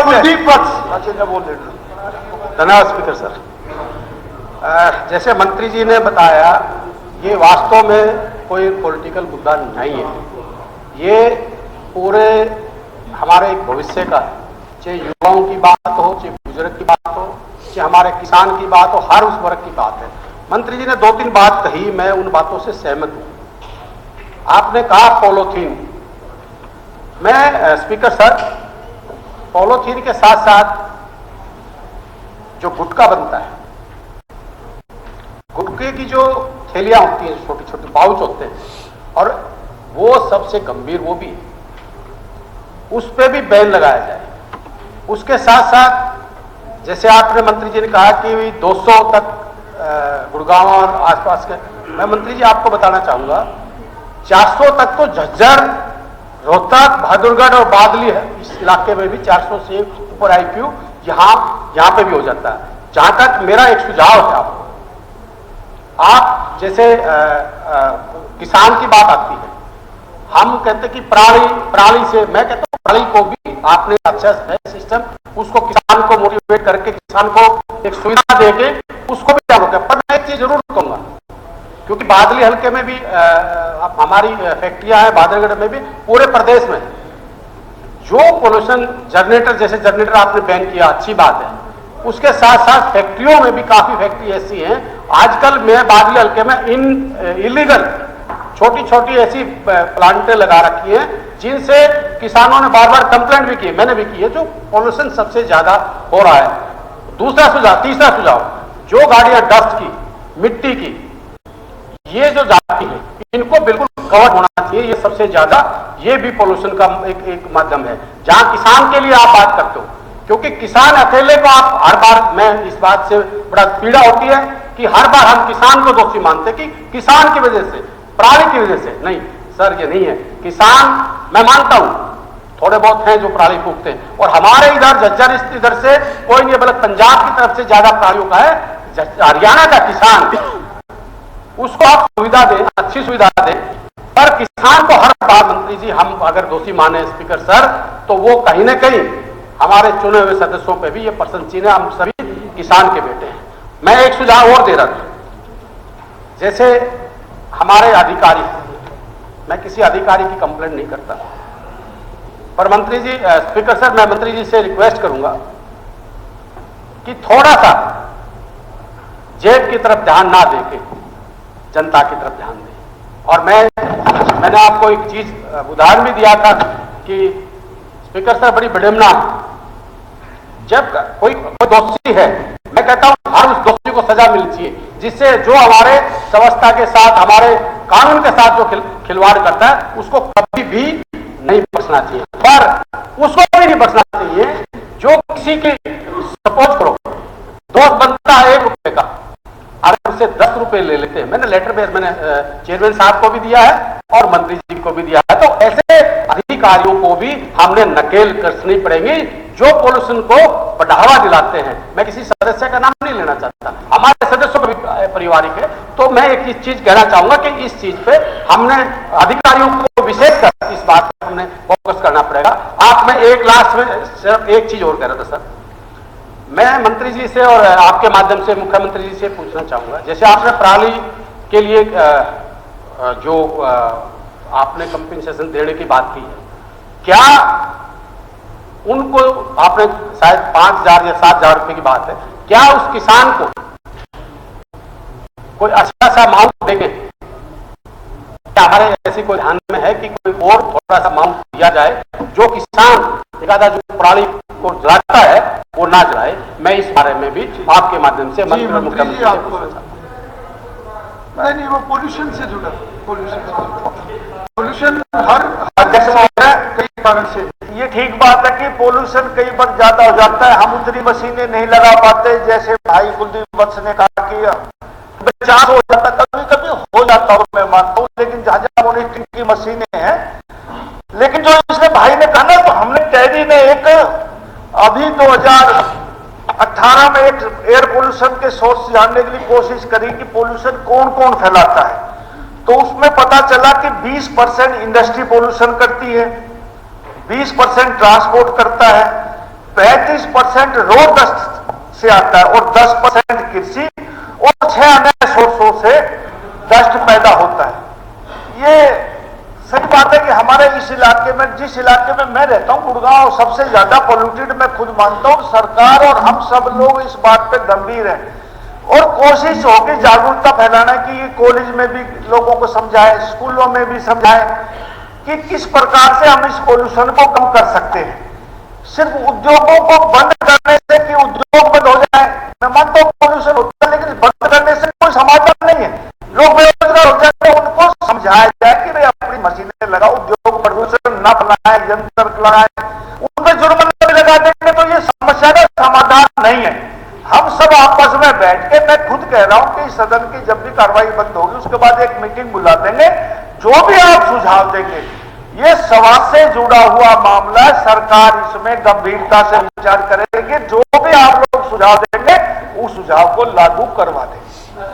कुलदीप वत्स। धन्यवाद speaker sir. जैसे मंत्री जी ने बताया, ये वास्तव में कोई पॉलिटिकल मुद्दा नहीं है। ये पूरे हमारे एक भविष्य का है, चाहे युवाओं की बात हो, चाहे बुजुर्ग की बात हो, चाहे हमारे किसान की बात हो, हर उस वर्ग की बात है। मंत्री जी ने 2-3 बात कही, मैं उन बातों से सहमत हूं। आपने कहा पॉलीथीन, मैं स्पीकर सर पॉलीथीन के साथ साथ जो गुटखा बनता है, गुटखे की जो थैलियां होती हैं, छोटी छोटी पाउच होते हैं, और वो सबसे गंभीर वो भी है, उस पर भी बैन लगाया जाए। उसके साथ साथ जैसे आपने मंत्री जी ने कहा कि 200 तक गुड़गांव और आसपास के, मैं मंत्री जी आपको बताना चाहूंगा 400 तक तो झज्जर, रोहतक, बहादुरगढ़ और बादली है, इस इलाके में भी 400 से ऊपर आईक्यू यहां पे भी हो जाता है। जहां तक मेरा एक सुझाव है, आप जैसे किसान की बात आती है, हम कहते कि पराली से, मैं कहता हूं पराली को भी आपने अच्छा है सिस्टम, उसको किसान को मोटिवेट करके, किसान को एक सुविधा देके उसको भी चालू कर। पर मैं एक चीज जरूर कहूंगा, क्योंकि बादली हल्के में भी हमारी फैक्ट्रियां हैं, बादलगढ़ में भी, पूरे प्रदेश में जो पोल्यूशन जनरेटर, जैसे जनरेटर आपने बैन किया, अच्छी बात है। उसके साथ साथ फैक्ट्रियों में भी काफी फैक्ट्री ऐसी हैं आजकल, मैं बादली हल्के में इलीगल छोटी छोटी ऐसी प्लांटें लगा रखी हैं, जिनसे किसानों ने बार बार कंप्लेंट भी की, मैंने भी की है, जो पोल्यूशन सबसे ज्यादा हो रहा है। तीसरा सुझाव, जो गाड़ियां डस्ट की, मिट्टी की, ये जो जाती है, इनको बिल्कुल कवर होना चाहिए। ये सबसे ज्यादा, ये भी पोल्यूशन का एक माध्यम है, जहां किसान के लिए आप बात करते हो, क्योंकि किसान अकेले को आप हर बार, मैं इस बात से बड़ा पीड़ा होती है कि हर बार हम किसान को दोषी मानते कि किसान की वजह से, पराली की वजह से। नहीं सर, ये नहीं है। किसान, मैं मानता हूं थोड़े बहुत हैं जो पराली फूकते हैं, और हमारे इधर झज्जर इधर से कोई नहीं, बल्कि पंजाब की तरफ से ज्यादा परालियों का है। हरियाणा का किसान, उसको आप सुविधा दें, अच्छी सुविधा दें, पर किसान को हर बार मंत्री जी हम अगर दोषी माने स्पीकर सर, तो वो कहीं ना कहीं हमारे चुने हुए सदस्यों पे भी ये प्रश्न चिन्ह है। हम सभी किसान के बेटे हैं। मैं एक सुझाव और दे रहा था, जैसे हमारे अधिकारी, मैं किसी अधिकारी की कंप्लेंट नहीं करता, पर मंत्री जी, स्पीकर सर, मैं मंत्री जी से रिक्वेस्ट करूंगा कि थोड़ा सा जेब की तरफ ध्यान ना देके जनता की तरफ ध्यान दें। और मैंने आपको एक चीज उदाहरण भी दिया था कि स्पीकर सर, बड़ी विडंबना, जब कोई दोषी है, मैं कहता हूं हर उस दोषी को सजा मिलनी चाहिए, जिससे जो हमारे व्यवस्था के साथ, हमारे कानून के साथ जो खिलवाड़ करता है, उसको कभी भी नहीं बख्शना चाहिए। पर उसको भी नहीं बख्शना चाहिए जो किसी की, सपोज करो दोस्त बनता है 1 रुपए का, अगर उससे 10 रुपए ले लेते हैं, मैंने लेटर में, मैंने चेयरमैन साहब को भी दिया है और मंत्री जी को भी दिया है, तो ऐसे अधिकारियों को भी हमने नकेल कसनी पड़ेगी जो पोल्यूशन को बढ़ावा दिलाते हैं। मैं किसी सदस्य का नाम नहीं लेना चाहता, हमारे सदस्यों को भी पारिवारिक है। तो मैं एक चीज कहना चाहूंगा कि इस चीज पे हमने अधिकारियों को विशेषकर इस बात पर हमने फोकस करना पड़ेगा। आप, मैं एक लास्ट में सिर्फ एक चीज और कह रहा था सर, मैं मंत्री जी से और आपके माध्यम से मुख्यमंत्री जी से पूछना चाहूंगा, जैसे आपने पराली के लिए जो आपने कंपनसेशन देने की बात की है, क्या उनको आपने शायद 5,000 या 7,000 रुपए की बात है, क्या उस किसान को कोई अच्छा सा अमाउंट देंगे? क्या हमारे ऐसी कोई ध्यान में है कि कोई और थोड़ा सा अमाउंट दिया जाए, जो किसान एक आधा जो पराली को जलाता है वो ना जलाए? मैं इस बारे में भी आपके माध्यम से मुख्यमंत्री से पूछना चाहता हूं। नहीं, वो पोल्यूशन से जुड़ा, पोल्यूशन हर कई कारण से। ये ठीक बात है कि पोल्यूशन कई बार ज्यादा हो जाता है, हम उतनी मशीनें नहीं लगा पाते, जैसे भाई कुलदीप वत्स ने कहा कि बचाव हो जाता, कभी कभी हो जाता हूं, मैं मानता हूं, लेकिन जहां जहां मॉनिटरिंग की मशीनें हैं। लेकिन जो इसने भाई ने कहा ना, तो हमने टैडी ने एक अभी 2018 में एक एयर पोल्यूशन के सोर्स जानने के लिए कोशिश करी कि पोल्यूशन कौन कौन फैलाता है, तो उसमें पता चला कि 20% इंडस्ट्री पोल्यूशन करती है, 20% ट्रांसपोर्ट करता है, 35% रोड डस्ट से आता है और 10% कृषि और 6 अन्य सोर्सों से डस्ट पैदा होता है। ये सही बात है कि हमारे इस इलाके में, जिस इलाके में मैं रहता हूं, गुड़गांव सबसे ज्यादा पोल्यूटेड मैं खुद मानता हूं। सरकार और हम सब लोग इस बात पे गंभीर हैं और कोशिश होगी जागरूकता फैलाना की कॉलेज में भी लोगों को समझाएं, स्कूलों में भी समझाएं कि किस प्रकार से हम इस पोल्यूशन को कम कर सकते हैं। सिर्फ उद्योगों को बंद करने से कि उद्योग बंद हो जाए, मैं मानता हूं पोल्यूशन होता है, लेकिन बंद करने से कोई समाधान नहीं है। लोग बेरोजगार हो जाते हैं, उनको समझाया जाए कि भाई अपनी मशीनें लगाओ, उद्योग प्रदूषण न फैलाएं, यंत्र लगाएं, उन पर जुर्माना भी लगा देंगे तो ये समस्या का समाधान नहीं है। हम सब आपस में बैठ के, मैं खुद कह रहा हूं कि सदन की जब भी कार्रवाई बंद होगी उसके बाद एक मीटिंग बुला देंगे, जो भी आप सुझाव देंगे, ये समाज से जुड़ा हुआ मामला है, सरकार इसमें गंभीरता से विचार करेगी, जो भी आप लोग सुझाव देंगे उस सुझाव को लागू करवा देंगे।